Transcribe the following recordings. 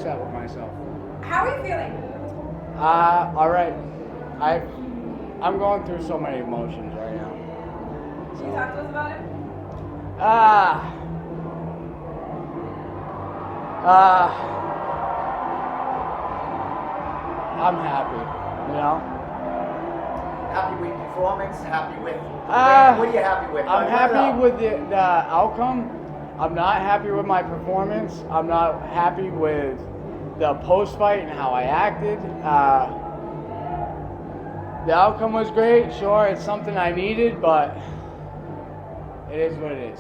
upset with myself. How are you feeling? All right. I'm going through so many emotions right now. Can you talk to us about it? Ah. I'm happy, you know? Happy with performance? Happy with what are you happy with? I'm happy with the outcome. I'm not happy with my performance. I'm not happy with the post-fight and how I acted. The outcome was great. Sure, it's something I needed, but it is what it is.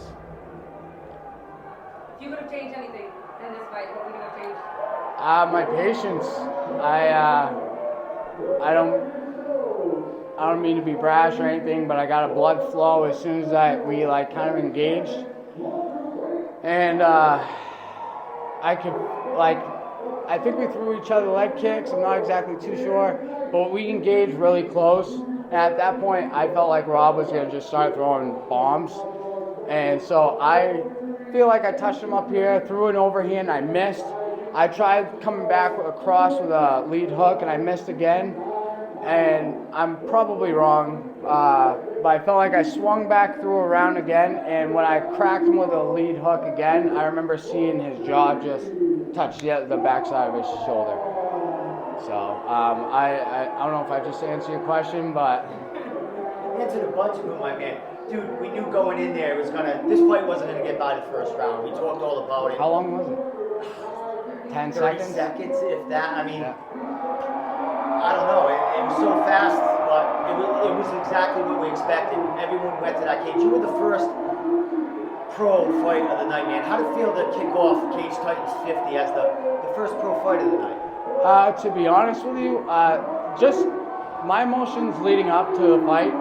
If you could have changed anything in this fight, what would you have changed? My patience. I don't mean to be brash or anything, but I got a blood flow as soon as we kind of engaged, and I think we threw each other leg kicks. I'm not exactly too sure, but we engaged really close. And at that point, I felt like Rob was gonna just start throwing bombs, and so I feel like I touched him up here, threw an overhand, I missed. I tried coming back across with a lead hook, and I missed again. And I'm probably wrong, but I felt like I swung back through around again, and when I cracked him with a lead hook again, I remember seeing his jaw just touch the backside of his shoulder. So I don't know if I just answered your question, but Answered a bunch of them, my man. Dude, we knew going in there this fight wasn't gonna get by the first round. We talked all about it. How long was it? 10 30 seconds? seconds, if that. I mean, Yeah. I don't know. It was so fast, but it was exactly what we expected. Everyone went to that cage. You were the first pro fight of the night, man. How did it feel to kick off Cage Titans 50 as the first pro fight of the night? To be honest with you, just my emotions leading up to the fight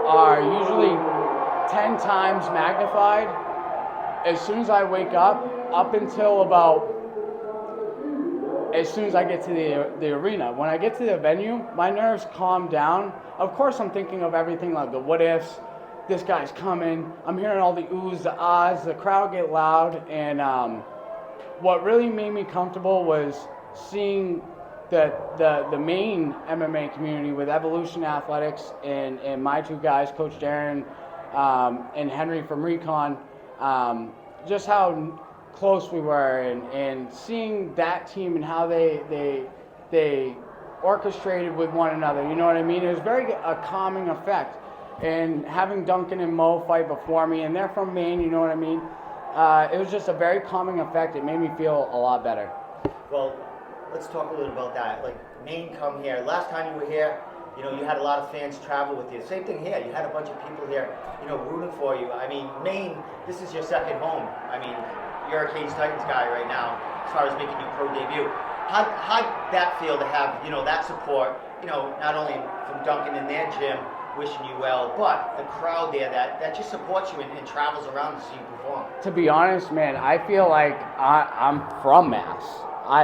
are usually 10 times magnified as soon as I wake up until about as soon as I get to the arena. When I get to the venue, my nerves calm down. Of course, I'm thinking of everything like the what ifs. This guy's coming. I'm hearing all the oohs, the ahs. The crowd get loud, and what really made me comfortable was seeing the main MMA community with Evolution Athletics and my two guys, Coach Darren and Henry from Recon, just how close we were, and seeing that team and how they orchestrated with one another. You know what I mean? It was a calming effect. And having Duncan and Mo fight before me, and they're from Maine, you know what I mean? It was just a very calming effect. It made me feel a lot better. Well, let's talk a little about that. Like, Maine come here. Last time you were here, you had a lot of fans travel with you. Same thing here. You had a bunch of people here, rooting for you. I mean, Maine, this is your second home. I mean, you're a Cage Titans guy right now, as far as making your pro debut. How'd that feel to have, that support, not only from Duncan and their gym, wishing you well, but the crowd there that just supports you and travels around to see you perform? To be honest, man, I feel like I'm from Mass.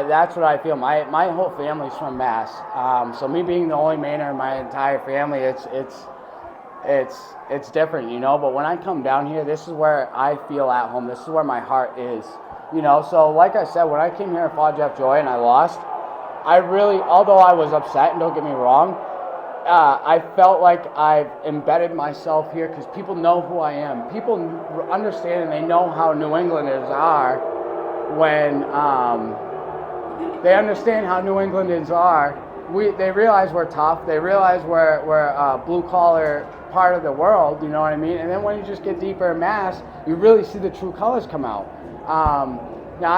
That's what I feel. My whole family's from Mass. So me being the only Mainer in my entire family, it's different, But when I come down here, this is where I feel at home. This is where my heart is, So like I said, when I came here and fought Jeff Joy and I lost, although I was upset, and don't get me wrong, I felt like I've embedded myself here because people know who I am. People understand and they know how New Englanders are when they understand how New Englanders are. They realize we're tough. They realize we're a blue-collar part of the world, you know what I mean? And then when you just get deeper in Mass, you really see the true colors come out. Now,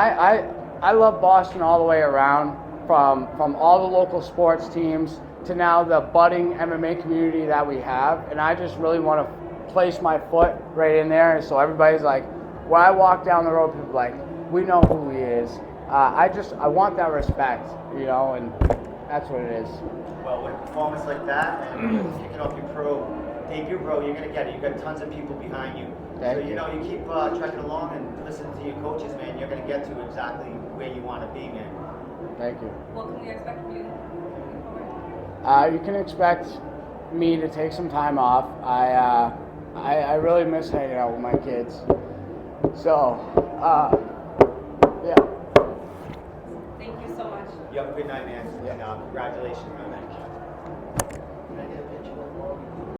I love Boston all the way around, from all the local sports teams to now the budding MMA community that we have, and I just really want to place my foot right in there, so everybody's like, when I walk down the road, people are like, we know who he is. I want that respect, and that's what it is. Well, with a performance like that, and kicking off your pro debut, bro, you're gonna get it. You got tons of people behind you. Thank you keep trekking along and listening to your coaches, man. You're gonna get to exactly where you want to be, man. Thank you. What can we expect from you? You can expect me to take some time off. I really miss hanging out with my kids. So, yeah. Thank you so much. You have a good night, man. And congratulations, man.